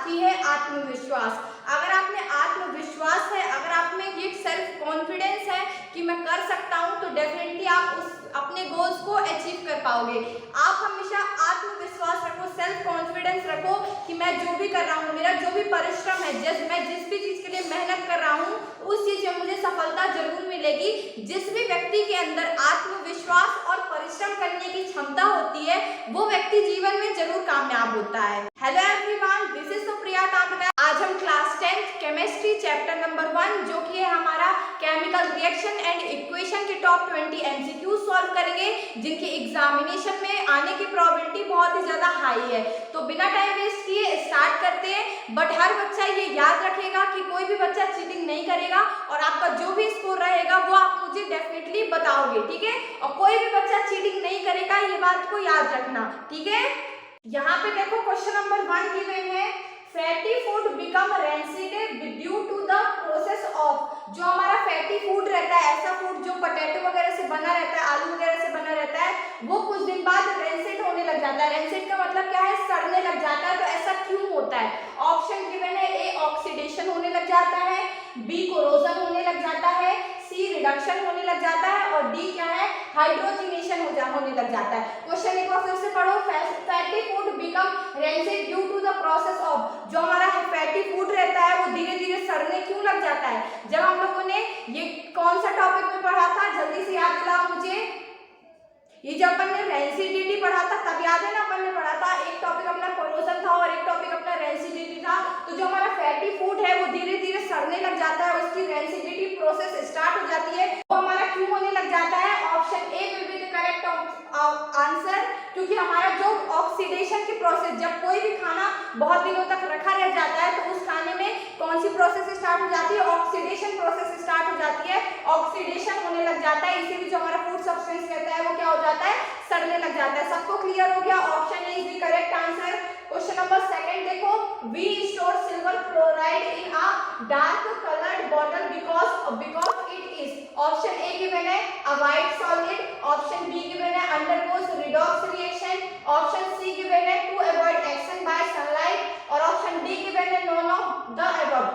आती है आत्मविश्वास। अगर आप में आत्मविश्वास है, अगर आप में ये सेल्फ कॉन्फिडेंस है कि मैं कर सकता हूँ, तो डेफिनेटली आप उस अपने गोल्स को अचीव कर पाओगे। आप हमेशा आत्मविश्वास रखो, सेल्फ कॉन्फिडेंस रखो कि मैं जो भी कर रहा हूँ, मेरा जो भी परिश्रम है, मैं जिस भी चीज के लिए मेहनत कर रहा हूँ, उस चीज में मुझे सफलता जरूर मिलेगी। जिस भी व्यक्ति के अंदर आत्मविश्वास और परिश्रम करने की क्षमता होती है, वो व्यक्ति जीवन में जरूर कामयाब होता है। Hello everyone, this is Supriya तांबे। आज हम क्लास 10 केमिस्ट्री चैप्टर नंबर 1 जो कि है हमारा केमिकल रिएक्शन एंड इक्वेशन के टॉप 20 एमसीक्यू सॉल्व करेंगे, जिनके एग्जामिनेशन में आने की प्रोबेबिलिटी बहुत ही ज्यादा हाई है। तो बिना टाइम वेस्ट किए स्टार्ट करते हैं। बट हर बच्चा ये याद रखेगा कि कोई भी बच्चा चीटिंग नहीं करेगा और आपका जो भी स्कोर रहेगा वो आप मुझे डेफिनेटली बताओगे, ठीक है। और कोई भी बच्चा चीटिंग नहीं करेगा, ये बात को याद रखना, ठीक है। यहाँ पे देखो क्वेश्चन नंबर 1 गिवन है, fatty food become rancid due to the process of. जो हमारा फैटी फूड रहता है, ऐसा फूड जो पोटैटो वगैरह से बना रहता है, आलू वगैरह से बना रहता है, वो कुछ दिन बाद रेंसिड होने लग जाता है। रेंसिड का मतलब क्या है? सड़ने लग जाता है। तो ऐसा क्यों होता है? ऑप्शन गिवन है, ए ऑक्सीडेशन होने लग जाता है, बी कोरोजन होने लग जाता है, सी रिडक्शन होने लग जाता है, और डी क्या है? हाइड्रोजिनेशन होने लग जाता है। क्वेश्चन एक बार फिर से पढ़ो, fatty food become rancid due to the process of. जो हमारा फैटी फूड रहता है वो धीरे धीरे सड़ने क्यों लग जाता है? जब हम लोगों ने ये कौन सा टॉपिक में पढ़ा था, जल्दी से याद दिलाओ मुझे। ये जब अपन ने रेंसिडिटी पढ़ा था तब याद है ना, अपन ने पढ़ा था एक टॉपिक अपना कोरोजन था और एक टॉपिक अपना रेंसिडिटी था। तो जो हमारा फैटी फूड है वो धीरे धीरे सड़ने लग जाता है, उसकी रेंसिडिटी प्रोसेस स्टार्ट हो जाती है। वो हमारा क्यों होने लग जाता है? Option A will be the correct answer, क्योंकि हमारा जो ऑक्सीडेशन की प्रोसेस, जब कोई भी खाना बहुत दिनों तक रखा रह जाता है तो उस खाने में कौन सी प्रोसेस स्टार्ट हो जाती है? ऑक्सीडेशन प्रोसेस स्टार्ट हो जाती है, ऑक्सीडेशन होने लग जाता है। इसीलिए जो हमारा फूड सब्सटेंस रहता है वो क्या हो जाता है? सड़ने लग जाता है। सबको क्लियर हो गया? Option A is the correct answer. Question number 2 देखो, we store silver chloride in a dark coloured bottle because it is. Option A given है a white solid, option B given है undergoes redox reaction, option C given है to avoid action by sunlight, और option D given है none of the above.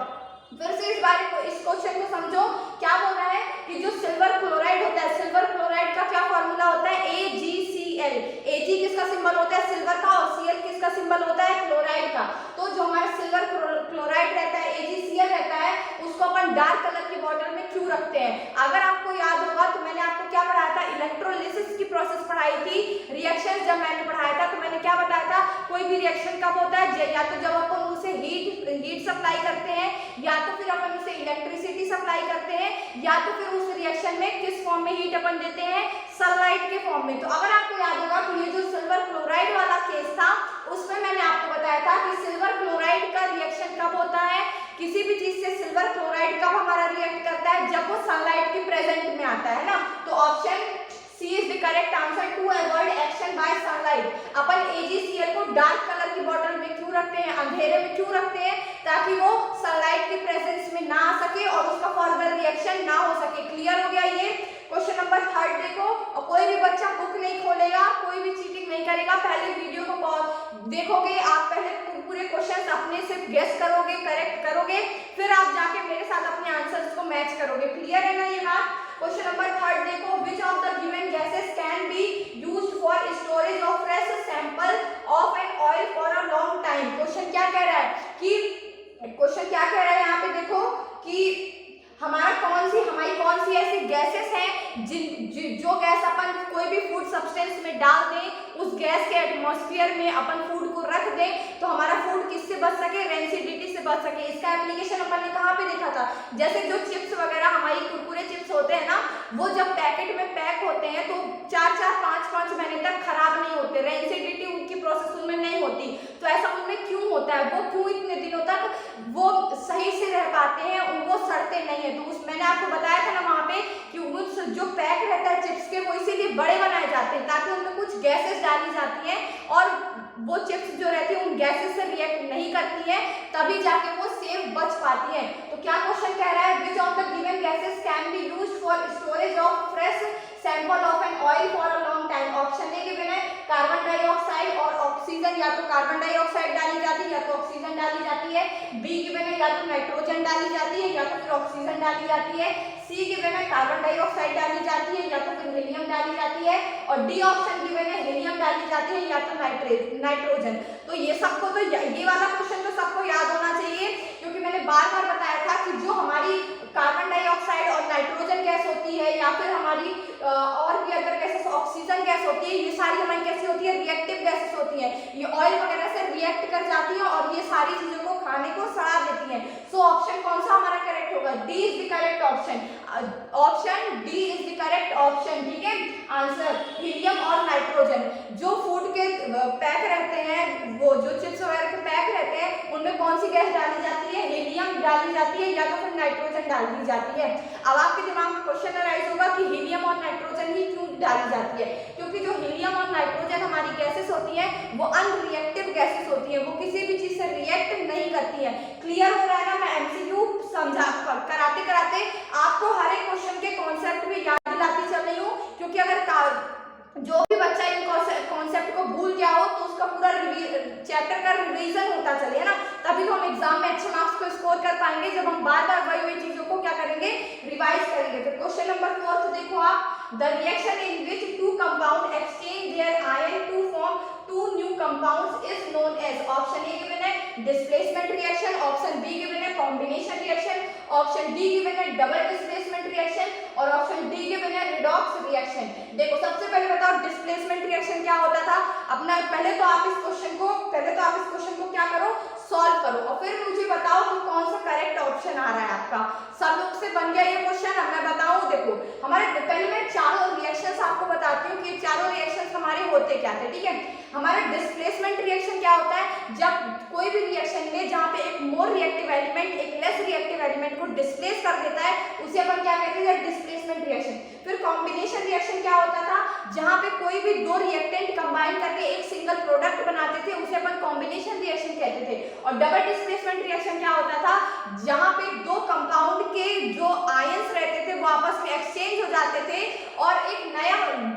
फिर से इस question को समझो। क्या बोल रहा है कि जो सिल्वर क्लोराइड होता है, सिल्वर क्लोराइड का क्या फॉर्मूला होता है? AgCl। Ag किसका सिंबल होता है? सिल्वर का, और Cl किसका सिंबल होता है? क्लोराइड का। तो जो हमारा सिल्वर क्लोराइड रहता है, AgCl रहता है, उसको अपन डार्क कलर की बॉटल में क्यों रखते हैं? अगर आपको याद होगा तो मैंने आपको क्या पढ़ाया था? इलेक्ट्रोलिसिस की प्रोसेस पढ़ाई थी। रिएक्शन जब मैंने पढ़ाया था तो मैंने क्या बताया था? कोई भी रिएक्शन कब होता है? या तो जब अपन उसे हीट सप्लाई करते हैं, या तो फिर अपन उसे इलेक्ट्रिसिटी सप्लाई करते हैं, या तो फिर उस रिएक्शन में किस फॉर्म में हीट अपन देते हैं? सनलाइट के फॉर्म में। तो अगर आपको याद होगा तो ये जो सिल्वर क्लोराइड वाला केस था उसमें मैंने आपको बताया था कि सिल्वर क्लोराइड का रिएक्शन कब होता है? किसी भी चीज से सिल्वर क्लोराइड कब हमारा रिएक्ट करता है? जब वो सनलाइट के प्रेजेंट में आता है ना। तो option C is the correct answer, to avoid action by sunlight. अपन AgCl को डार्क कलर की बॉटल में क्यों रखते हैं, अंधेरे में क्यों रखते हैं? ताकि वो सनलाइट के प्रेजेंस में ना आ सके और उसका फर्दर रिएक्शन ना हो सके। क्लियर हो गया ये? क्वेश्चन नंबर 3 देखो, और कोई भी बच्चा बुक नहीं खोलेगा, कोई भी चीटिंग नहीं करेगा। पहले वीडियो को देखोगे आप, पहले पूरे क्वेश्चंस अपने से गेस करोगे, करेक्ट करोगे, फिर आप जाके मेरे साथ अपने आंसर्स को मैच करोगे। क्लियर है ना ये बात? क्वेश्चन नंबर 3 देखो, which of the given gases can be used for storage of fresh sample of an oil for a long time. Question क्या कह रहा है यहाँ पे देखो कि हमारी कौन सी ऐसी गैसेस हैं जो गैस अपन कोई भी फूड सब्सटेंस में डाल दें, उस गैस के एटमॉस्फेयर में अपन फूड को रख दें तो हमारा फूड किससे बच सके? रेंसिडिटी से बच सके। इसका एप्लीकेशन अपन ने कहाँ पे देखा था? जैसे जो चिप्स वगैरह, हमारी कुरकुरे चिप्स होते हैं ना, वो जब पैकेट में पैक होते हैं तो 4-4, 5-5 महीने तक खराब नहीं होते, रेंसिडिटी उनकी प्रोसेस उनमें नहीं होती। तो ऐसा उनमें क्यों होता है? वो क्यों इतने दिनों तक वो सही से रह पाते हैं, वो सड़ते नहीं है? तो मैंने आपको बताया था ना वहां पे कि उस जो पैक रहता है चिप्स के, वो इसीलिए बड़े बनाए जाते हैं ताकि उनमें कुछ गैसेस डाली जाती है और वो चिप्स जो रहती है उन गैसेस से रिएक्ट नहीं करती है, तभी जाके वो सेफ बच पाती है। तो क्या क्वेश्चन कह रहा है? Which of the given gases can be used for storage of fresh sample of an oil for a long time. Option A given है कार्बन डाइऑक्साइड, डाइऑक्साइड और ऑक्सीजन, या तो कार्बन डाइऑक्साइड डाली जाती है या तो ऑक्सीजन डाली जाती है। बी गिवन है या तो नाइट्रोजन डाली जाती है या तो फिर ऑक्सीजन डाली जाती है। सी गिवन है कार्बन डाइऑक्साइड डाली जाती है या तो फिर हीलियम डाली जाती है। और डी ऑप्शन गिवन है हीलियम डाली जाती है या तो नाइट्रोजन। तो ये सबको तो ये वाला क्वेश्चन तो सबको याद होना चाहिए, क्योंकि मैंने बार बार बताया था कि जो हमारी कार्बन डाइऑक्साइड और नाइट्रोजन गैस होती है या फिर हमारी और भी अदर गैसेस ऑक्सीजन गैस होती है, ये सारी हमारी कैसी होती है, रिएक्टिव गैसेस होती है। ये ऑयल वगैरह से रिएक्ट कर जाती है और ये सारी चीजों को खाने को सड़ा देती हैं। सो ऑप्शन कौन सा हमारा करेक्ट होगा? D is the correct option. Option D is the correct option, ठीक है। आंसर हीलियम और नाइट्रोजन। जो फूड के पैक रहते हैं, वो जो चिप्स वगैरह के पैक रहते हैं, उनमें कौन सी गैस डाली जाती है? हीलियम डाली जाती है या तो फिर नाइट्रोजन डाली जाती है। अब आपके दिमाग में क्वेश्चन अराइज होगा कि हीलियम और नाइट्रोजन ही क्यों डाली जाती है? क्योंकि जो हीलियम और नाइट्रोजन हमारी गैसेस होती हैं वो अनरिएक्टिव गैसेस होती हैं, वो किसी भी चीज से रिएक्ट नहीं करती हैं। क्लियर हो रहा है ना? मैं एमसीक्यू समझा कराते कराते आपको हर एक क्वेश्चन के कॉन्सेप्ट भी याद दिलाती चल रही हूँ, क्योंकि अगर जो भी बच्चा इन कॉन्सेप्ट को भूल गया हो तो उसका पूरा चैप्टर का रिवीजन होता चले, है ना, तभी तो हम एग्जाम में अच्छे मार्क्स को स्कोर कर पाएंगे, जब हम बार बार वही वही चीजों को क्या करेंगे, रिवाइज करेंगे। तो क्वेश्चन नंबर 4 देखो आप, the reaction in which two compound exchange their ion to form two new compounds is known as, option A given है displacement reaction, option B given है combination reaction, option D given है double displacement reaction और option D given है redox reaction. देखो सबसे पहले बताओ displacement reaction क्या होता था अपना। पहले तो आप इस क्वेश्चन को क्या करो, सॉल्व करो और फिर मुझे बताओ कि कौन सा करेक्ट ऑप्शन आ रहा है आपका। सब लोग से बन गया ये क्वेश्चन। अब मैं बताऊं, देखो हमारे पहले मैं चारों रिएक्शंस आपको बताती हूँ कि चारों रिएक्शंस हमारे होते क्या थे, ठीक है। हमारा डिस्प्लेसमेंट रिएक्शन क्या होता है? जब कोई भी रिएक्शन में जहाँ पे एक मोर रिएक्टिव एलिमेंट एक लेस रिएक्टिव एलिमेंट को डिस्प्लेस कर देता है, उसे अपन क्या कहते हैं? Displacement reaction. फिर कॉम्बिनेशन रिएक्शन क्या होता था? जहाँ पे कोई भी दो रिएक्टेंट कंबाइन करके एक सिंगल प्रोडक्ट बनाते थे, उसे अपन कॉम्बिनेशन रिएक्शन कहते थे। और डबल डिस्प्लेसमेंट रिएक्शन क्या होता था? जहाँ पे दो कंपाउंड के जो आयंस रहते थे वो आपस में एक्सचेंज हो जाते थे और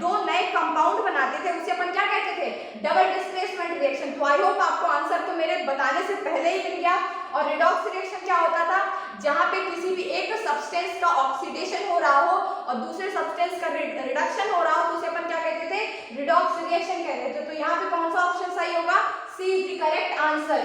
दो नए कंपाउंड बनाते थे, उसे अपन क्या कहते थे? Double displacement reaction. तो आई होप आपको आंसर तो मेरे बताने से पहले ही मिल गया। और रिडॉक्स रिएक्शन क्या होता था? जहाँ पे किसी भी एक सब्सटेंस का ऑक्सीडेशन हो रहा हो और दूसरे सब्सटेंस का रिडक्शन हो रहा हो, तो उसे अपन क्या कहते थे? रिडॉक्स रिएक्शन कहते थे। तो यहाँ पे कौन सा ऑप्शन सही होगा? C is the correct answer,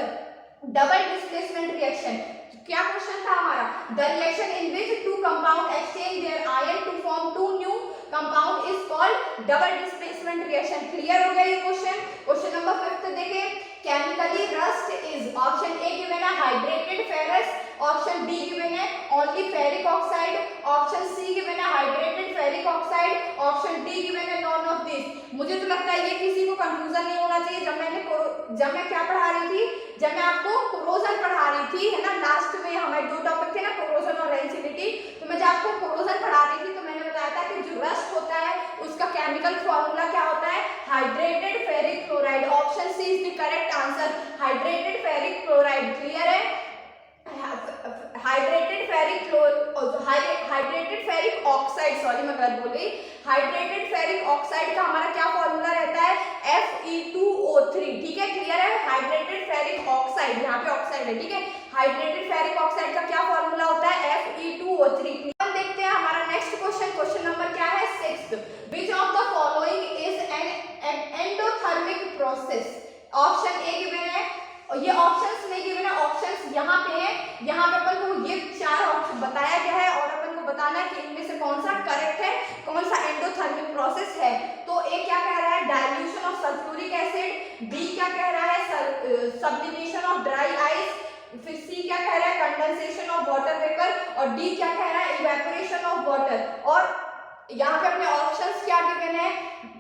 double displacement reaction. क्या क्वेश्चन था हमारा? The reaction in which two compound exchange their ion to form two new compound is called double displacement reaction. Clear हो गया ये क्वेश्चन। क्वेश्चन नंबर 5 देखें, chemically rust is, option A given है hydrated ferrous, option B given है only ferric oxide, option C given है hydrated ferric oxide, option D given है none of this. मुझे तो लगता है ये किसी को कंफ्यूजन नहीं होना चाहिए। जब मैं क्या पढ़ा रही थी, जब मैं आपको कोरोजन पढ़ा रही थी, है ना, लास्ट में हमारे दो टॉपिक थे ना, कोरोजन और रेंसिलिटी। तो मैं जब आपको कोरोजन पढ़ा रही थी तो मैंने बताया था कि जो रस्ट होता है उसका केमिकल फॉर्मूला क्या होता है? Hydrated ferric chloride. Option C is the correct answer, hydrated ferric chloride. Clear है? हाइड्रेटेड फेरिक ऑक्साइड, सॉरी मैं गलत बोल गई। हाइड्रेटेड फेरिक ऑक्साइड का हमारा क्या फॉर्मूला रहता है? Fe2O3, ठीक है। क्लियर है? हाइड्रेटेड फेरिक ऑक्साइड, यहाँ पे ऑक्साइड है, ठीक है। हाइड्रेटेड फेरिक ऑक्साइड का क्या फॉर्मूला होता है? Fe2O3। देखते हैं हमारा नेक्स्ट क्वेश्चन। क्वेश्चन नंबर क्या है? 6। Which of the following is an endothermic process? Option A given है, ये ऑप्शंस नहीं गिवन है, ऑप्शंस यहाँ पे है। यहाँ पे अपन को ये 4 ऑप्शन बताया गया है और अपन को बताना है कि इनमें से कौन सा करेक्ट है, कौन सा एंडोथर्मिक प्रोसेस है। तो ए क्या कह रहा है? Dilution of sulphuric acid, B क्या कह रहा है? सब्लिमेशन ऑफ ड्राई आइस, फिर सी क्या कह रहा है? कंडेंसेशन ऑफ वाटर वेपर और डी क्या कह रहा है? Evaporation of water. और यहाँ पे अपने ऑप्शंस क्या गिवन है?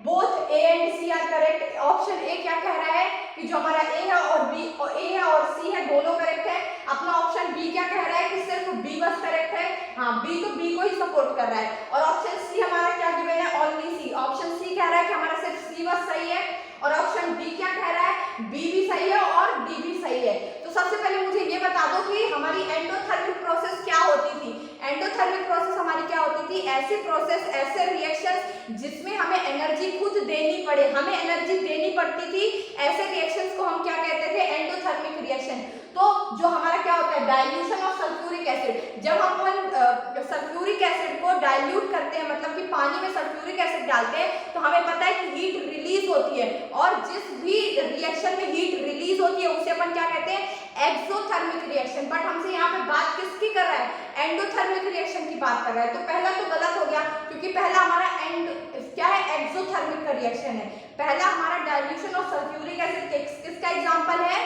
Both A and C are correct. Option A क्या कह रहा है कि जो हमारा ए है और बी, और ए है और सी है, दोनों करेक्ट है। अपना ऑप्शन बी क्या कह रहा है कि सिर्फ बी बस करेक्ट है। हाँ, बी तो बी को ही सपोर्ट कर रहा है। और ऑप्शन सी हमारा क्या गिवन है? ओनली सी। ऑप्शन सी कह रहा है कि हमारा सिर्फ सी बस सही है और ऑप्शन बी क्या कह रहा है? बी भी सही है और डी भी सही है। तो सबसे पहले मुझे ये बता दो कि हमारी एंडोथर्मिक प्रोसेस क्या होती थी। एंडोथर्मिक प्रोसेस हमारी क्या होती थी? ऐसे प्रोसेस, ऐसे रिएक्शंस जिसमें हमें एनर्जी खुद देनी पड़े, हमें एनर्जी देनी पड़ती थी, ऐसे रिएक्शंस को हम क्या कहते थे? Endothermic reaction. तो जो हमारा क्या होता है? Dilution of sulphuric acid. जब हम सल्फ्यूरिक एसिड को डाइल्यूट करते हैं, मतलब कि पानी में सल्फ्यूरिक एसिड डालते हैं, तो हमें पता है कि हीट रिलीज होती है, और जिस भी रिएक्शन में हीट रिलीज होती है उसे अपन क्या कहते हैं? Exothermic reaction. बट हमसे यहाँ पे बात किसकी कर रहा है? एंडोथर्मिक रिएक्शन की बात कर रहा है। तो पहला तो गलत हो गया, क्योंकि पहला हमारा क्या है? एक्सोथर्मिक का रिएक्शन है। पहला हमारा डाइल्यूशन ऑफ सल्फ्यूरिक एसिड किसका एग्जांपल है?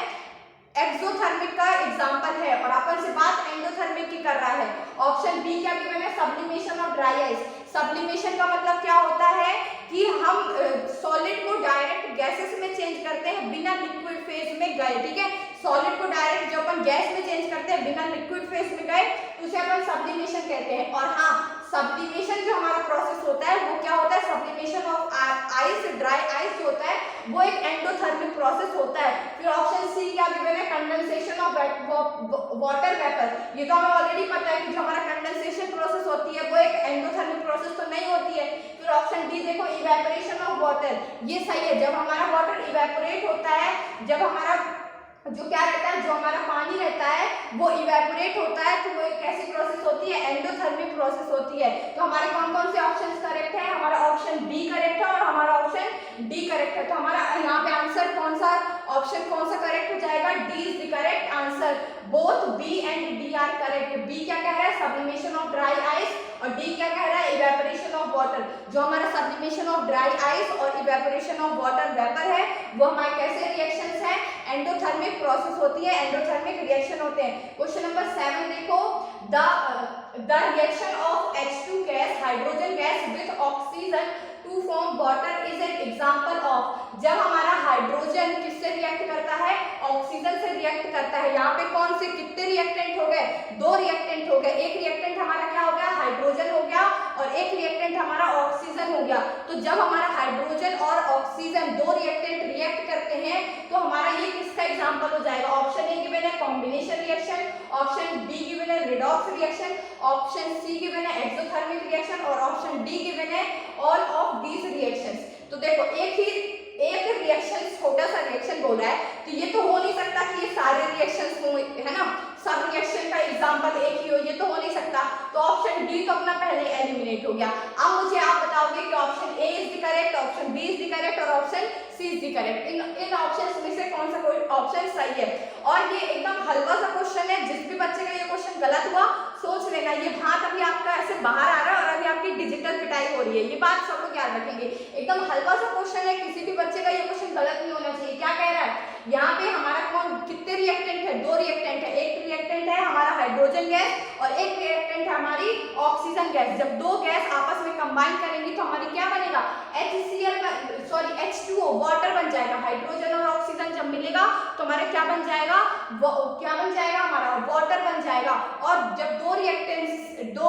एक्सोथर्मिक का एग्जांपल है, और अपन से बात एंडोथर्मिक की कर रहा है। ऑप्शन बी क्या गिवन है? Sublimation of dry ice. Sublimation का मतलब क्या होता है कि हम सॉलिड को डायरेक्ट गैसेस में चेंज करते हैं बिना लिक्विड फेज में गए, ठीक है? सॉलिड को डायरेक्ट जो अपन गैस में चेंज करते हैं बिना लिक्विड फेज में गए, तो उसे अपन सब्लिमेशन कहते हैं। और हाँ, सब्लिमेशन जो हमारा प्रोसेस होता है वो क्या होता है? Sublimation of ice, dry ice होता है, वो एक एंडोथर्मिक प्रोसेस होता है। फिर ऑप्शन सी क्या गिवन है? Condensation of water vapour. ये तो हमें ऑलरेडी पता है कि जो हमारा कंडेंसेशन प्रोसेस होती है वो एक एंडोथर्मिक प्रोसेस तो नहीं होती है। फिर ऑप्शन डी देखो, इवेपोरेशन ऑफ वाटर, ये सही है। जब हमारा वाटर इवेपोरेट होता है, जब हमारा जो क्या रहता है, जो हमारा पानी रहता है वो इवेपोरेट होता है, तो वो एक कैसी प्रोसेस होती है? एंडोथर्मिक प्रोसेस होती है। तो हमारे कौन कौन से ऑप्शंस करेक्ट है? हमारा ऑप्शन बी करेक्ट है और हमारा ऑप्शन डी करेक्ट है। तो हमारा यहाँ पे आंसर कौन सा, ऑप्शन कौन सा करेक्ट हो जाएगा? D is the correct answer. Both B and D are correct. B क्या कह रहा है? सब्लिमेशन ऑफ ड्राई आइस, और डी क्या कह रहा है? Evaporation of water. जो हमारा सब्लिमेशन ऑफ ड्राई आइस और इवेपोरेशन ऑफ वाटर वेपर है वो हमारे कैसे रिएक्शंस हैं? एंडोथर्मिक प्रोसेस होती है, एंडोथर्मिक रिएक्शन होते हैं। क्वेश्चन नंबर 7 देखो, the reaction of H2 gas, hydrogen gas with oxygen to form water is an example of. जब हमारा हाइड्रोजन किससे रिएक्ट करता है? ऑक्सीजन से रिएक्ट करता है। यहाँ पे कौन से कितने रिएक्टेंट हो गए? 2 रिएक्टेंट हो गए। एक रिएक्टेंट हमारा क्या हो गया? हाइड्रोजन हो गया, और एक रिएक्टेंट हमारा ऑक्सीजन हो गया। तो जब हमारा हाइड्रोजन और ऑक्सीजन 2 रिएक्टेंट रिएक्ट करते हैं तो हमारा ये किसका एग्जांपल हो जाएगा? ऑप्शन ए गिवन है combination reaction, option B given है redox reaction, option C given है एक्सोथर्मिक रिएक्शन, और ऑप्शन डी गिवन है ऑल ऑफ दीज रिएक्शंस। तो देखो एक रिएक्शन, छोटा सा रिएक्शन बोला है, तो ये तो हो नहीं सकता कि ये सारे रिएक्शंस हो, है ना? सब रिएक्शन का एग्जांपल एक ही हो, ये तो हो नहीं सकता। तो ऑप्शन डी तो अपना पहले एलिमिनेट हो गया। अब मुझे आप बताओगे कि option A is the correct, option B is the correct और option C is the correct. इन ऑप्शंस में से कौन सा कोई ऑप्शन सही है? और ये एकदम हल्का सा क्वेश्चन है, जिस भी बच्चे का ये क्वेश्चन गलत हुआ सोच लेना, ये भात अभी आपका ऐसे बाहर आ रहा है और अभी आपकी डिजिटल पिटाई हो रही है, ये बात सब लोग याद रखेंगे। एकदम हल्का सा क्वेश्चन है, किसी भी बच्चे का ये क्वेश्चन गलत नहीं होना चाहिए। क्या कह रहा है यहाँ पे? हमारा कौन, कितने रिएक्टेंट है? 2 रिएक्टेंट है। एक रिएक्टेंट है हमारा हाइड्रोजन गैस और एक रिएक्टेंट है हमारी ऑक्सीजन गैस। जब 2 गैस आपस में कंबाइन करेंगी तो हमारी क्या बनेगा? H2O वाटर बन जाएगा। हाइड्रोजन और ऑक्सीजन जब मिलेगा तो हमारा क्या बन जाएगा? क्या बन जाएगा? हमारा वाटर बन जाएगा। और जब 2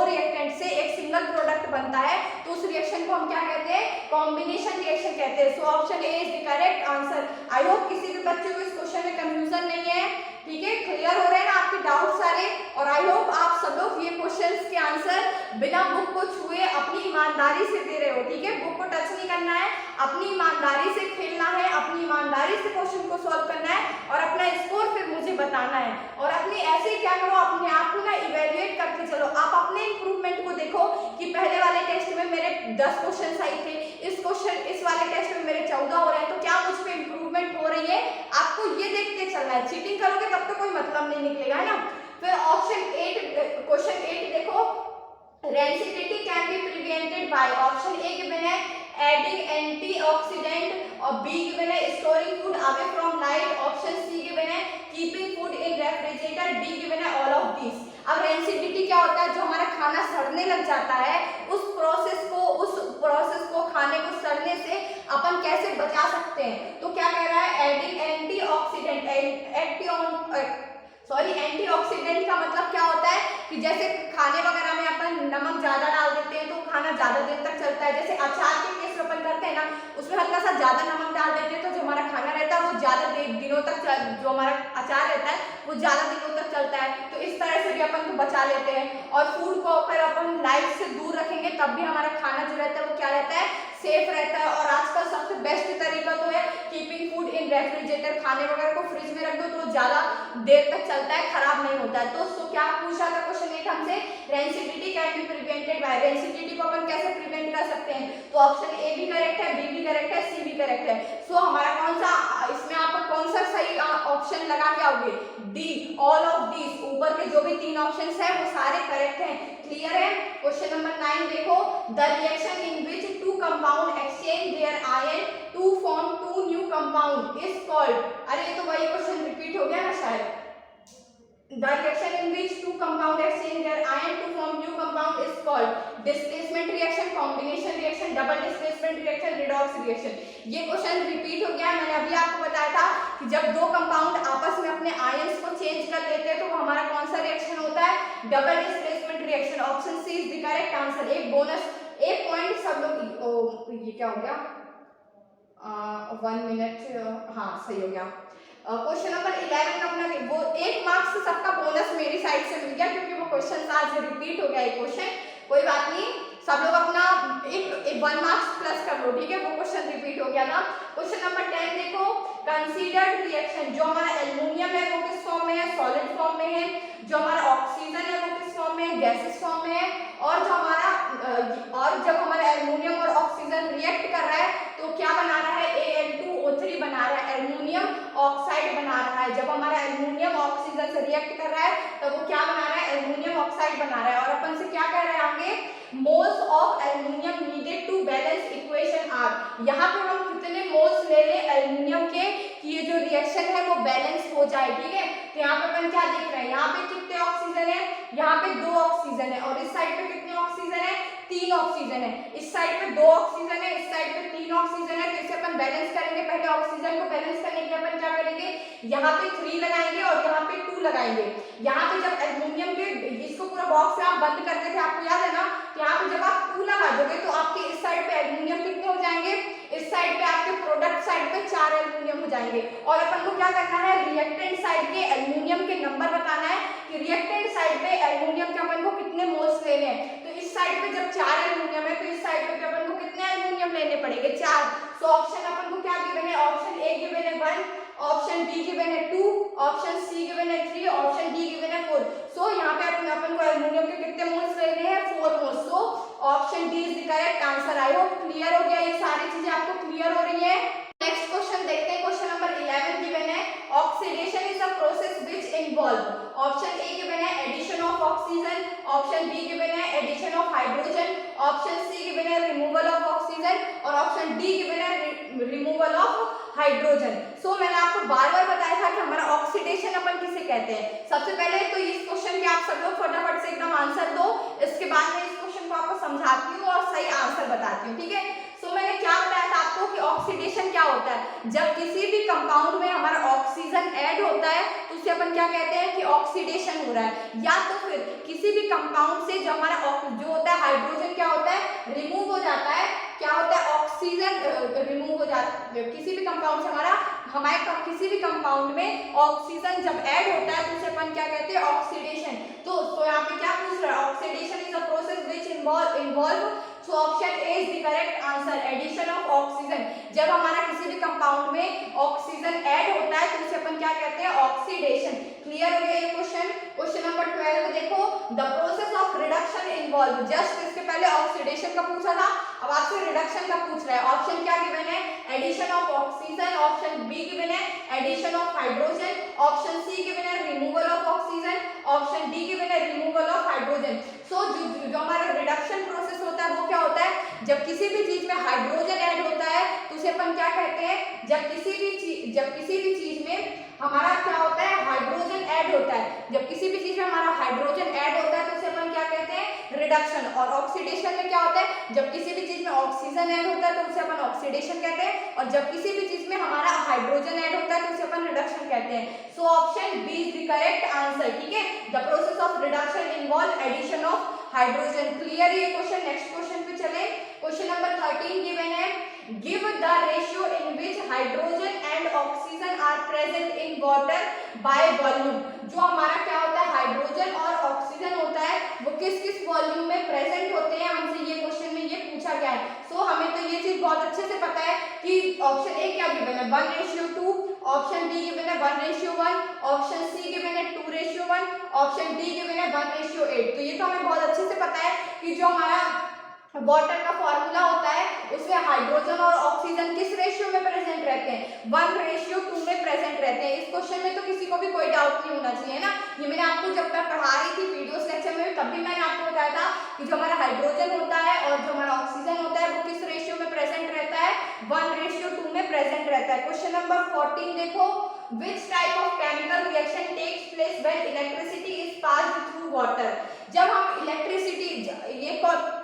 रिएक्टेंट से एक सिंगल प्रोडक्ट बनता है तो उस रिएक्शन को हम क्या कहते हैं? कॉम्बिनेशन रिएक्शन कहते हैं। So option A is the correct answer. I hope किसी भी बच्चे को इस क्वेश्चन में कंफ्यूजन नहीं है, ठीक है? क्लियर हो रहे हैं ना आपके डाउट सारे? और आई होप आप सब लोग ये क्वेश्चंस के आंसर बिना बुक को छुए अपनी ईमानदारी से दे रहे हो, ठीक है? बुक को टच नहीं करना है, अपनी ईमानदारी से खेलना है, अपनी ईमानदारी से क्वेश्चन को सॉल्व करना है और अपना स्कोर फिर मुझे बताना है। और अपने ऐसे क्या करो, अपने आप को ना इवेल्युएट करके चलो। आप अपने इंप्रूवमेंट को देखो कि पहले वाले टेस्ट में मेरे 10 क्वेश्चन सही थे, इस वाले टेस्ट में मेरे 14 हो रहे हैं, तो क्या मुझ पे इंप्रूवमेंट हो रही है? आपको ये देखते चलना है। चीटिंग करोगे तब तो कोई मतलब नहीं निकलेगा, है ना? फिर ऑप्शन 8, क्वेश्चन 8 देखो, rancidity can be prevented by. Option A given है एडिंग एंटीऑक्सीडेंट, और बी गिवन है storing food away from light, option C given है keeping food in refrigerator, D given है ऑल ऑफ दिस। अब rancidity क्या होता है? जो हमारा खाना सड़ने लग जाता है उस प्रोसेस को खाने को सड़ने से अपन कैसे बचा सकते हैं? तो क्या कह रहा है? Adding antioxidant. एंटीऑक्सीडेंट का मतलब क्या होता है कि जैसे खाने वगैरह में अपन नमक ज्यादा डाल देते हैं तो खाना ज्यादा देर तक चलता है। जैसे अचार के केस में अपन करते हैं ना, उसमें हल्का सा ज्यादा नमक डाल देते हैं तो जो हमारा खाना रहता है वो ज्यादा दिनों तक, जो हमारा अचार रहता है वो ज्यादा दिनों तक चलता है। तो इस तरह से भी अपन को बचा लेते हैं। और फूड को अगर अपन लाइट से दूर रखेंगे तब भी हमारा खाना जो रहता है वो क्या रहता है, सेफ रहता है। और आजकल सबसे बेस्ट तरीका तो है कीपिंग फूड इन रेफ्रिजरेटर, खाने वगैरह को फ्रिज में रख दो तो ज्यादा देर तक चलता है, खराब नहीं होता है। तो क्या पूछा था क्वेश्चन 8 हमसे, rancidity can be prevented bye, rancidity को अपन कैसे प्रिवेंट कर सकते हैं, तो ऑप्शन ए भी करेक्ट है, बी भी करेक्ट है, सी भी करेक्ट है। सो हमारा कौन सा, इसमें आप कौन सा सही ऑप्शन लगा के आओगे, डी, ऑल ऑफ दीज, ऊपर के जो भी 3 ऑप्शंस है वो सारे करेक्ट हैं। क्लियर है। क्वेश्चन नंबर 9 देखो, the reaction in which two compound exchange their ion to form 2 new compound is called, अरे ये तो वही क्वेश्चन रिपीट हो गया ना शायद। The reaction in which two compound exchange their ion to form new compound is called displacement reaction, combination reaction, double displacement reaction, redox reaction। ये question repeat हो गया। मैंने अभी आपको बताया था कि जब दो कंपाउंड आपस में अपने आयंस को चेंज कर लेते हैं तो हमारा कौन सा रिएक्शन होता है, double displacement reaction. Option C is the correct answer. एक बोनस, एक पॉइंट सब लोग, ये क्या हो गया, 1 मिनट, हाँ सही हो गया। क्वेश्चन नंबर 11 का अपना वो 1 मार्क्स सबका बोनस मेरी साइड से मिल गया क्योंकि वो क्वेश्चन आज रिपीट हो गया एक क्वेश्चन, कोई बात नहीं, सब लोग अपना एक 1 मार्क्स प्लस कर लो, ठीक है, वो क्वेश्चन रिपीट हो गया था। क्वेश्चन नंबर 10 देखो, कंसीडर्ड रिएक्शन, जो हमारा एल्युमिनियम है वो किस फॉर्म में है, सॉलिड फॉर्म में है, जो हमारा ऑक्सीजन है वो किस फॉर्म में है, गैसेस फॉर्म में है, और जो हमारा और जब हमारा एल्युमिनियम और ऑक्सीजन रिएक्ट कर रहा है तो क्या बना रहा है, Al2O3 बना रहा है, एल्युमिनियम ऑक्साइड बना रहा है। जब हमारा एल्युमिनियम ऑक्सीजन से रिएक्ट कर रहा है तो वो क्या बना रहा है, एल्युमिनियम ऑक्साइड बना रहा है। और अपन से क्या कह रहे हैं आगे, moles of aluminium needed to balance equation are, यहाँ पे हम कितने मोल्स ले ले एल्युमिनियम के कि ये जो रिएक्शन है वो बैलेंस हो जाए, ठीक है। तो यहाँ पे अपन क्या देख रहे हैं, यहाँ पे कितने ऑक्सीजन है, यहाँ पे 2 ऑक्सीजन है, और इस साइड पे कितने ऑक्सीजन है, 3 ऑक्सीजन है। इस साइड पे 2 ऑक्सीजन है, इस साइड पे 3 ऑक्सीजन है, तो इसे अपन बैलेंस करेंगे। पहले ऑक्सीजन को बैलेंस करने के लिए अपन क्या करेंगे, यहाँ पे 3 लगाएंगे और यहाँ पे 2 लगाएंगे। यहाँ पे जब एल्युमिनियम के इसको पूरा बॉक्स से आप बंद करते थे, आपको याद है ना, यहाँ पे जब आप 2 लगा दोगे तो आपके इस साइड पे एल्युमिनियम कितने हो जाएंगे, इस साइड पे आपके प्रोडक्ट साइड पे 4 एल्युमिनियम हो जाएंगे। और अपन को क्या करना है, रिएक्टेंट साइड के एल्युमिनियम के नंबर बताना है कि रिएक्टेंट साइड पे एल्युमिनियम के अपन को कितने मोल्स लेने हैं। तो इस साइड पे जब 4 एल्युमिनियम है तो इस साइड पे अपन को कितने एल्युमिनियम लेने पड़ेंगे, 4। सो ऑप्शन अपन को क्या गिवन है, ऑप्शन ए गिवन है 1, ऑप्शन बी गिवन है 2, ऑप्शन सी गिवन है 3, ऑप्शन डी गिवन है 4। सो यहाँ पे अपन को एल्युमिनियम के कितने मोल्स लेने हैं, 4 moles. So option D is the correct answer. I hope clear हो गया, ये सारी चीजें आपको क्लियर हो रही है। नेक्स्ट क्वेश्चन देखते हैं, क्वेश्चन नंबर 11 गिवन है, oxidation is a process which involve, option A given है addition of oxygen, option B given है addition of hydrogen, option C given है रिमूवल ऑफ ऑक्सीजन, और ऑप्शन डी गिवन है removal of hydrogen. So मैंने आपको बार-बार बताया था कि हमारा ऑक्सीडेशन अपन किसे कहते हैं। सबसे पहले तो इस क्वेश्चन के आप सब लोग फटाफट से एकदम आंसर दो, इसके बाद मैं इस क्वेश्चन को आपको समझाती हूँ और सही आंसर बताती हूँ, ठीक है। सो मैंने क्या बताया था आपको कि ऑक्सीडेशन क्या होता है, जब किसी भी कंपाउंड में हमारा ऑक्सीजन ऐड होता है तो उसे अपन क्या कहते हैं कि ऑक्सीडेशन हो रहा है। या तो फिर किसी भी कंपाउंड से जो हमारा जो होता है हाइड्रोजन क्या होता है, रिमूव हो जाता है, क्या होता है, ऑक्सीजन रिमूव हो जाता है। किसी भी कंपाउंड से हमारे किसी भी कंपाउंड में ऑक्सीजन जब ऐड होता है तो उसे अपन क्या कहते हैं, ऑक्सीडेशन। तो यहाँ पे क्या पूछ रहा है, oxidation is a process which involve, so option A is the correct answer, addition of oxygen. जब हमारा किसी भी कंपाउंड में ऑक्सीजन ऐड होता है तो उसे अपन क्या कहते हैं, ऑक्सीडेशन। क्लियर हो गया ये क्वेश्चन। क्वेश्चन नंबर 12 देखो, the process of reduction involve, just इसके पहले ऑक्सीडेशन का पूछा था, अब आपसे रिडक्शन का पूछ रहा है। ऑप्शन क्या गिवन है, addition of oxygen, option B given है addition of hydrogen, option C given है removal of oxygen, option D given है रिमूवल ऑफ हाइड्रोजन। सो जो हमारा रिडक्शन प्रोसेस होता है वो क्या होता है, जब किसी भी चीज में हाइड्रोजन ऐड होता है तो उसे अपन क्या कहते हैं, जब किसी भी चीज में हमारा क्या होता है, हाइड्रोजन ऐड होता है, जब किसी भी चीज में हमारा हाइड्रोजन ऐड होता है तो उसे अपन क्या कहते हैं, रिडक्शन। और ऑक्सीडेशन में क्या होता है, जब किसी भी चीज में ऑक्सीजन ऐड होता है तो उसे अपन ऑक्सीडेशन कहते हैं, और जब किसी भी चीज में हमारा हाइड्रोजन ऐड होता है तो उसे अपन रिडक्शन कहते हैं। So option B is the correct answer, ठीक है। The process of reduction involve addition of hydrogen. Clear ये क्वेश्चन। नेक्स्ट क्वेश्चन पे चले, क्वेश्चन नंबर 13 गिवन है, give the ratio in which hydrogen and oxygen are present in water by volume. जो हमारा क्या होता है, हाइड्रोजन और ऑक्सीजन होता है वो किस किस वॉल्यूम में प्रेजेंट होते हैं, हमसे ये ऑप्शन ए क्या गिवन है 1:2, ऑप्शन बी गिवन है 1:1, ऑप्शन सी गिवन है 2:1, ऑप्शन डी गिवन है 1:8। तो ये तो हमें बहुत अच्छे से पता है कि जो हमारा वाटर का फॉर्मूला होता है उसमें हाइड्रोजन और ऑक्सीजन किस रेशियो में प्रेजेंट रहते हैं 1:2 में प्रेजेंट रहते हैं। इस क्वेश्चन में तो किसी को भी कोई डाउट नहीं होना चाहिए ना। ये मैंने आपको जब मैं पढ़ा रही थी वीडियोस लेक्चर में तब भी मैंने आपको बताया था कि जो हमारा हाइड्रोजन होता है और जो हमारा ऑक्सीजन होता है वो किस रेशियो में प्रेजेंट रहता है 1:2 में प्रेजेंट रहता है। क्वेश्चन नंबर 14 देखो, which type of chemical reaction takes place when electricity is passed through water। जब हम इलेक्ट्रिसिटी, ये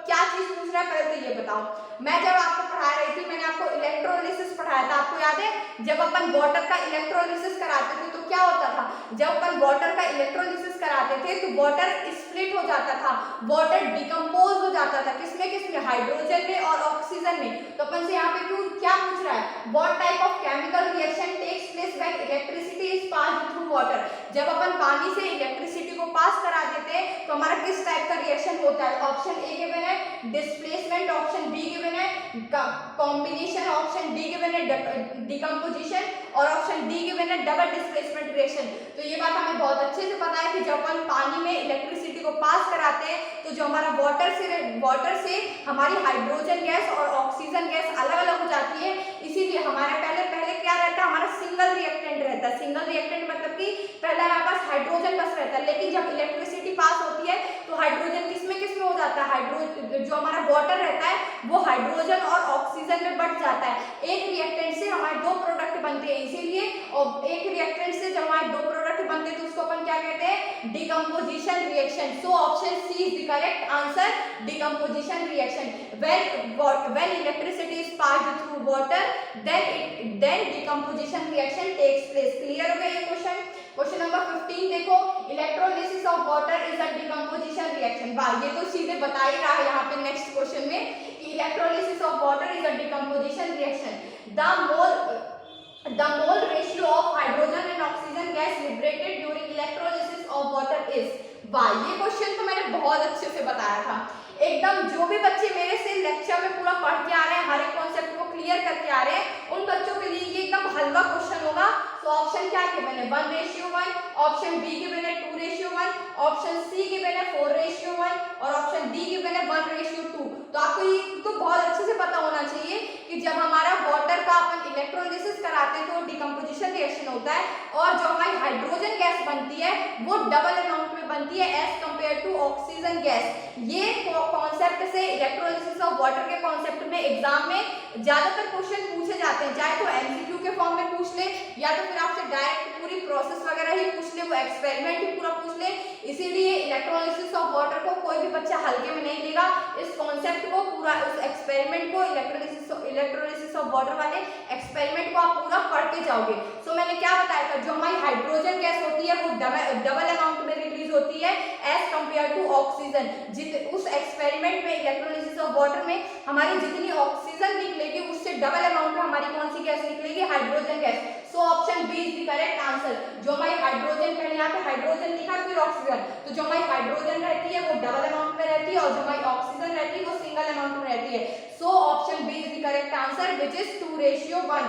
क्या चीज पूछ रहा है पहले तो ये बताओ। मैं जब आपको पढ़ा रही थी मैंने आपको इलेक्ट्रोलिसिस पढ़ाया था, आपको याद है जब अपन वाटर का इलेक्ट्रोलिसिस कराते थे तो क्या होता था, जब अपन वाटर का इलेक्ट्रोलिसिस कराते थे तो वाटर स्प्लिट हो जाता था, वाटर डिकम्पोज हो जाता था, किसमें किसमें हाइड्रोजन में और ऑक्सीजन में। तो अपन से यहाँ पे क्यों क्या पूछ रहा है what type of chemical reaction takes place when electricity is passed through water. जब अपन पानी से इलेक्ट्रिसिटी को पास करा देते हैं तो हमारा किस टाइप का रिएक्शन होता है। ऑप्शन ए गिवन है डिस्प्लेसमेंट, ऑप्शन बी गिवन है कॉम्बिनेशन, ऑप्शन डी गिवन है डिकम्पोजिशन और ऑप्शन डी गिवन है डबल डिस्प्लेसमेंट रिएक्शन। तो ये बात हमें बहुत अच्छे से पता है कि जब अपन पानी में इलेक्ट्रिसिटी को पास कराते हैं तो जो हमारा वाटर से हमारी हाइड्रोजन गैस और ऑक्सीजन गैस अलग अलग हो जाती है। इसीलिए हमारा पहले क्या रहता है, हमारा सिंगल रिएक्टेंट रहता है। सिंगल रिएक्टेंट मतलब कि पहले हमारे पास हाइड्रोजन बस रहता है, लेकिन जब इलेक्ट्रिसिटी पास होती है तो हाइड्रोजन किसमें किसमें हो जाता है, जो हमारा वाटर रहता है वो हाइड्रोजन और ऑक्सीजन में बढ़ जाता है। एक रिएक्टेंट से हमारे दो प्रोडक्ट बनते हैं, इसीलिए और एक रिएक्टेंट से जब हमारे दो प्रोडक्ट बनते हैं तो उसको अपन क्या कहते हैं decomposition reaction. So option C is the correct answer, decomposition reaction. when electricity is passed through water then decomposition reaction takes place। Clear हो गया ये क्वेश्चन। क्वेश्चन नंबर 15 देखो, electrolysis of water is a decomposition reaction. वाह, ये तो सीधे बता ही रहा है यहाँ पे नेक्स्ट क्वेश्चन में कि electrolysis of water is a decomposition reaction. The mole ratio of hydrogen and oxygen gas liberated during electrolysis of water is। वाह, ये क्वेश्चन तो मैंने बहुत अच्छे से बताया था एकदम। जो भी बच्चे मेरे से लेक्चर में पूरा पढ़ के आ रहे हैं, हर एक कॉन्सेप्ट को क्लियर करके आ रहे हैं, उन बच्चों के लिए ये एकदम हलवा क्वेश्चन होगा। तो ऑप्शन क्या गिवन है 1:1, ऑप्शन बी गिवन है 2:1, ऑप्शन सी गिवन है 4:1 और ऑप्शन डी गिवन है 1:2। तो आपको ये तो बहुत अच्छे से पता होना चाहिए कि जब हमारा वाटर का अपन इलेक्ट्रोलिसिस कराते हैं तो डिकम्पोजिशन रिएक्शन होता है और जो हमारी हाइड्रोजन गैस बनती है वो डबल अमाउंट में बनती है as compare to oxygen gas. ये कॉन्सेप्ट से इलेक्ट्रोलिसिस ऑफ वाटर के कॉन्सेप्ट में एग्जाम में ज्यादातर क्वेश्चन पूछे जाते हैं, चाहे तो एमसीक्यू के फॉर्म में पूछ ले या तो फिर आपसे डायरेक्ट पूरी प्रोसेस वगैरह ही पूछ ले, वो एक्सपेरिमेंट ही पूरा पूछ ले। इसीलिए इलेक्ट्रोलिसिस ऑफ वाटर को कोई भी बच्चा हल्के में नहीं लेगा। इस कॉन्सेप्ट को पूरा, उस एक्सपेरिमेंट को, इलेक्ट्रोलिसिस ऑफ वाटर वाले एक्सपेरिमेंट को आप पूरा पढ़ के जाओगे। सो मैंने क्या बताया था, जो हमारी हाइड्रोजन गैस होती है वो डबल अमाउंट में रिलीज होती है एज कंपेयर टू ऑक्सीजन। उस एक्सपेरिमेंट में इलेक्ट्रोलिसिस ऑफ वाटर में हमारी जितनी ऑक्सीजन निकलेगी उससे डबल अमाउंट में हमारी कौन सी गैस निकलेगी, hydrogen gas. So option B is the correct answer. जो हमारी हाइड्रोजन, पहले यहाँ पे हाइड्रोजन लिखा फिर ऑक्सीजन, तो जो हमारी हाइड्रोजन रहती है वो डबल अमाउंट में रहती है और जो हमारी ऑक्सीजन रहती है वो सिंगल अमाउंट में रहती है। So option B is the correct answer which is 2:1।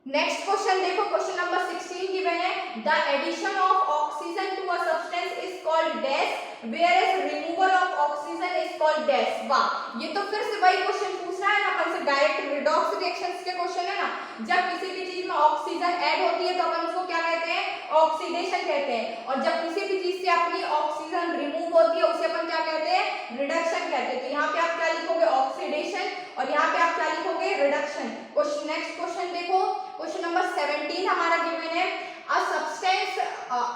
Next question देखो, क्वेश्चन नंबर 16 गिवन है the addition of oxygen to a substance is called dash whereas removal of oxygen is called dash। वाह, ये तो फिर से वही question पूछ रहा है ना अपन से, डायरेक्ट रिडॉक्स रिएक्शंस के क्वेश्चन है ना। जब किसी भी चीज में ऑक्सीजन ऐड होती है तो अपन उसको क्या कहते हैं, ऑक्सीडेशन कहते हैं, और जब किसी भी चीज से अपनी ऑक्सीजन रिमूव होती है उसे अपन क्या कहते हैं, रिडक्शन कहते हैं। तो यहाँ पे आप क्या लिखोगे, ऑक्सीडेशन, और यहाँ पे आप क्या लिखोगे, रिडक्शन। क्वेश्चन नेक्स्ट क्वेश्चन देखो, क्वेश्चन नंबर 17 हमारा गिवन है a substance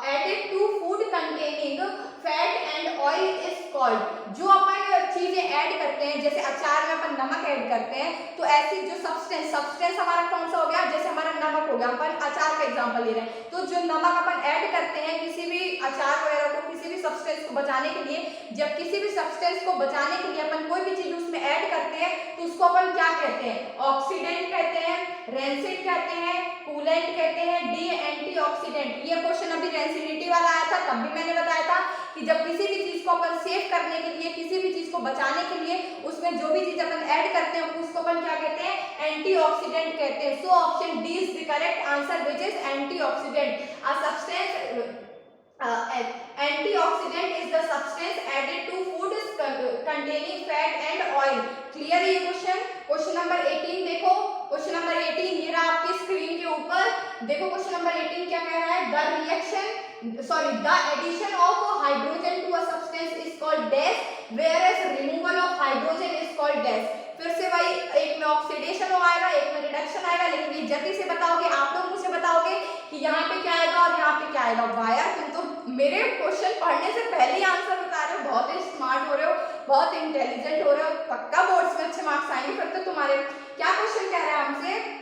added to food containing fat and oil is called। जो अपन चीजें ऐड करते हैं, जैसे अचार में अपन नमक ऐड करते हैं, तो ऐसी जो सब्सटेंस हमारा कौन सा हो गया, जैसे हमारा नमक हो गया, अपन अचार का एग्जांपल ले रहे हैं, तो जो नमक अपन ऐड करते हैं किसी भी अचार वगैरह को, किसी भी सब्सटेंस को बचाने के लिए, जब किसी भी सब्सटेंस को बचाने के लिए अपन कोई भी चीज उसमें ऐड करते हैं तो उसको अपन क्या कहते हैं, ऑक्सीडेंट कहते हैं, रेंसिड कहते हैं, कूलेंट कहते हैं, डी एंटीऑक्सीडेंट। ये क्वेश्चन अभी रेंसिडिटी वाला आया था, तब भी मैंने बताया था कि जब किसी भी चीज को अपन सेव करने के लिए, किसी भी चीज को बचाने के लिए उसमें उसमें जो भी चीज अपन ऐड करते हैं उसको अपन क्या कहते हैं, एंटीऑक्सीडेंट कहते हैं। So option D is the correct answer which is antioxidant. A substance antioxidant is the substance added to food containing fat and oil। Clear ये क्वेश्चन। क्वेश्चन नंबर 18 देखो, क्वेश्चन नंबर 18 ये रहा आपकी स्क्रीन के ऊपर। देखो क्वेश्चन नंबर 18 क्या कह रहा है, the addition of hydrogen to a substance is called dash whereas removal of hydrogen is called dash। फिर से भाई एक में ऑक्सीडेशन आएगा, एक में रिडक्शन आएगा, लेकिन ये जल्दी से बताओगे, आप लोग मुझे बताओगे कि यहाँ पे क्या आएगा और यहाँ पे क्या आएगा। वाह यार, तुम तो मेरे क्वेश्चन पढ़ने से पहले ही आंसर बता रहे हो, बहुत ही स्मार्ट हो रहे हो, बहुत इंटेलिजेंट हो रहे हो, पक्का बोर्ड्स में अच्छे मार्क्स आएंगे फिर तो तुम्हारे। क्या क्वेश्चन कह रहा है हमसे,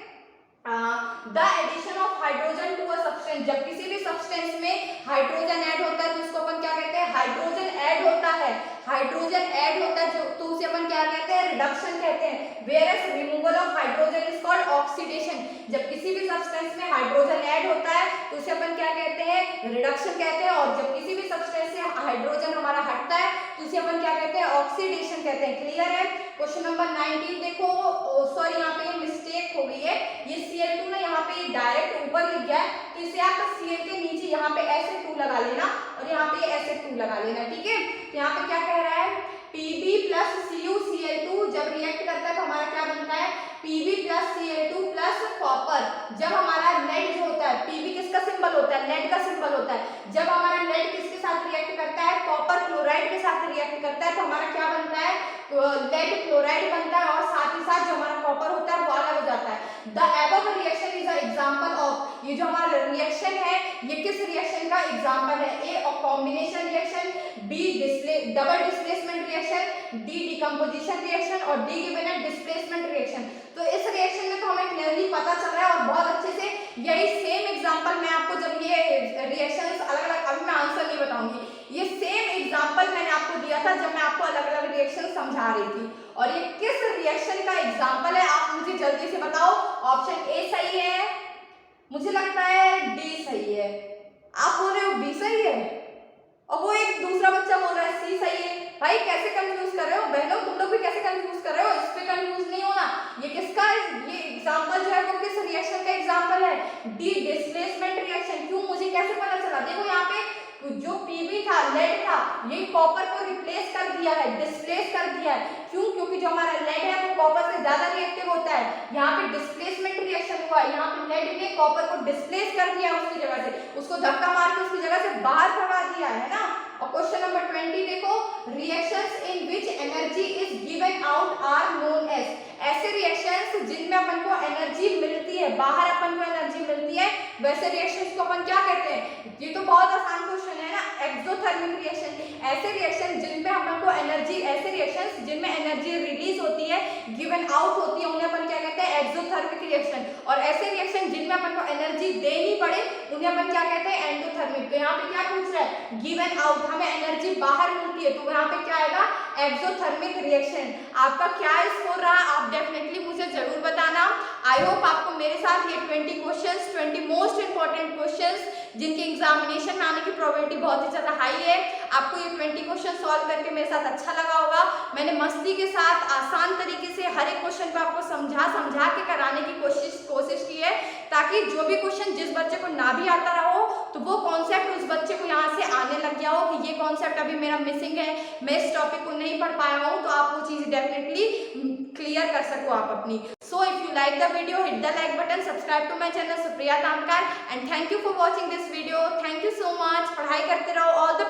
the addition of hydrogen to a substance. जब किसी भी सब्सटेंस में हाइड्रोजन ऐड होता है तो उसको अपन क्या कहते हैं, हाइड्रोजन ऐड होता है, हाइड्रोजन ऐड होता है जो तो उसे अपन क्या कहते हैं, रिडक्शन कहते हैं। Whereas removal of hydrogen is called oxidation. जब किसी भी सब्सटेंस में हाइड्रोजन ऐड होता है तो उसे अपन क्या कहते हैं, रिडक्शन कहते हैं, और जब किसी भी सब्सटेंस से हाइड्रोजन हमारा हटता है तो उसे अपन क्या कहते हैं, ऑक्सीडेशन कहते हैं। क्लियर है। क्वेश्चन नंबर 19 देखो, सॉरी यहाँ पे मिस्टेक हो गई है, ये Cl2 ना यहाँ पे डायरेक्ट ऊपर लिख गया है, तो इसे आप Cl के नीचे यहाँ पे Sa2 लगा लेना और यहाँ पे Sa2 लगा लेना, ठीक है। तो यहाँ पे क्या कह रहा है, Pb प्लस CuCl2 जब रिएक्ट करता है तो हमारा क्या बनता है, Pb plus Cl2 plus copper. जब हमारा लेड जो होता है, Pb किसका सिंबल होता है, लेड का सिंबल होता है, जब हमारा लेड किसके साथ रिएक्ट करता है, कॉपर क्लोराइड के साथ रिएक्ट करता है तो हमारा क्या बनता है, लेड क्लोराइड बनता है, और साथ ही साथ जो हमारा कॉपर होता है वो अलग हो जाता है। The above reaction is a example of, ये जो हमारा रिएक्शन है ये किस रिएक्शन का एग्जांपल है, A combination reaction, B double displacement reaction, D decomposition reaction और डी गिवन है डिस्प्लेसमेंट रिएक्शन। तो इस रिएक्शन में तो हमें क्लियरली पता चल रहा है और बहुत अच्छे से यही सेम एग्जांपल मैं आपको, जब ये रिएक्शंस अलग अलग, अभी मैं आंसर नहीं बताऊंगी, ये सेम एग्जांपल मैंने आपको दिया था जब मैं आपको अलग अलग रिएक्शन समझा रही थी। और ये किस रिएक्शन का एग्जांपल है आप मुझे जल्दी से बताओ। ऑप्शन ए सही है, मुझे लगता है डी सही है, आप बोल रहे हो बी सही है, और वो एक दूसरा बच्चा बोल रहा है सी सही है। भाई कैसे कंफ्यूज कर रहे हो बहनों, तुम लोग भी कैसे कंफ्यूज कर रहे हो, इस पे कंफ्यूज नहीं होना। ये किसका, ये एग्जांपल जो है वो किस रिएक्शन का एग्जांपल है, डी डिस्प्लेसमेंट रिएक्शन। क्यों, मुझे कैसे पता चला, देखो यहाँ पे जो Pb था, लेड था, ये कॉपर को रिप्लेस कर दिया है, डिस्प्लेस कर दिया है। क्यों, क्योंकि जो हमारा लेड है वो कॉपर से ज्यादा रिएक्टिव होता है। यहाँ पे डिस्प्लेसमेंट रिएक्शन हुआ, यहाँ पे लेड ने कॉपर को डिस्प्लेस कर दिया उसकी जगह से, उसको धक्का मार के उसकी जगह से बाहर भगा दिया है ना। और क्वेश्चन नंबर 20 देखो, reactions in which energy is given out are known as. ऐसे रिएक्शंस जिनमें अपन को एनर्जी मिलती है, बाहर अपन को एनर्जी मिलती है, वैसे रिएक्शंस को अपन क्या कहते हैं। ये तो बहुत आसान क्वेश्चन है ना, एक्सोथर्मिक रिएक्शन। ऐसे रिएक्शन जिनमें अपन को एनर्जी, ऐसे रिएक्शंस जिनमें एनर्जी रिलीज होती है, गिवन आउट होती है, उन्हें अपन क्या कहते हैं, एक्सोथर्मिक रिएक्शन। और ऐसे रिएक्शन जिनमें अपन को एनर्जी देनी पड़े, उन्हें अपन क्या कहते हैं, एंडोथर्मिक। तो यहाँ पे क्या पूछ रहा है, गिवन आउट, हमें एनर्जी बाहर मिलती है, तो यहाँ पे क्या आएगा, एक्सोथर्मिक रिएक्शन। आपका क्या स्कोर रहा, आप डेफिनेटली मुझे जरूर बताना। आई होप आपको मेरे साथ ये 20 क्वेश्चंस, 20 मोस्ट इंपॉर्टेंट क्वेश्चंस जिनके एग्जामिनेशन में आने की प्रोबेबिलिटी बहुत ही ज्यादा हाई है, आपको ये 20 क्वेश्चन सॉल्व करके मेरे साथ अच्छा लगा होगा। मैंने मस्ती के साथ आसान तरीके से हर एक क्वेश्चन को आपको समझा के कराने की कोशिश की है, ताकि जो भी क्वेश्चन जिस बच्चे को ना भी आता रहा हो तो वो कॉन्सेप्ट उस बच्चे को यहाँ से आने लग गया हो कि ये कॉन्सेप्ट अभी मेरा मिसिंग है, मैं इस टॉपिक को नहीं पढ़ पाया हूँ, तो आप वो चीज डेफिनेटली क्लियर कर सको आप अपनी। So if you like the video, hit the like button, subscribe to my channel Supriya Tamkar, and thank you for watching this video. Thank you so much. पढ़ाई करते रहो। All the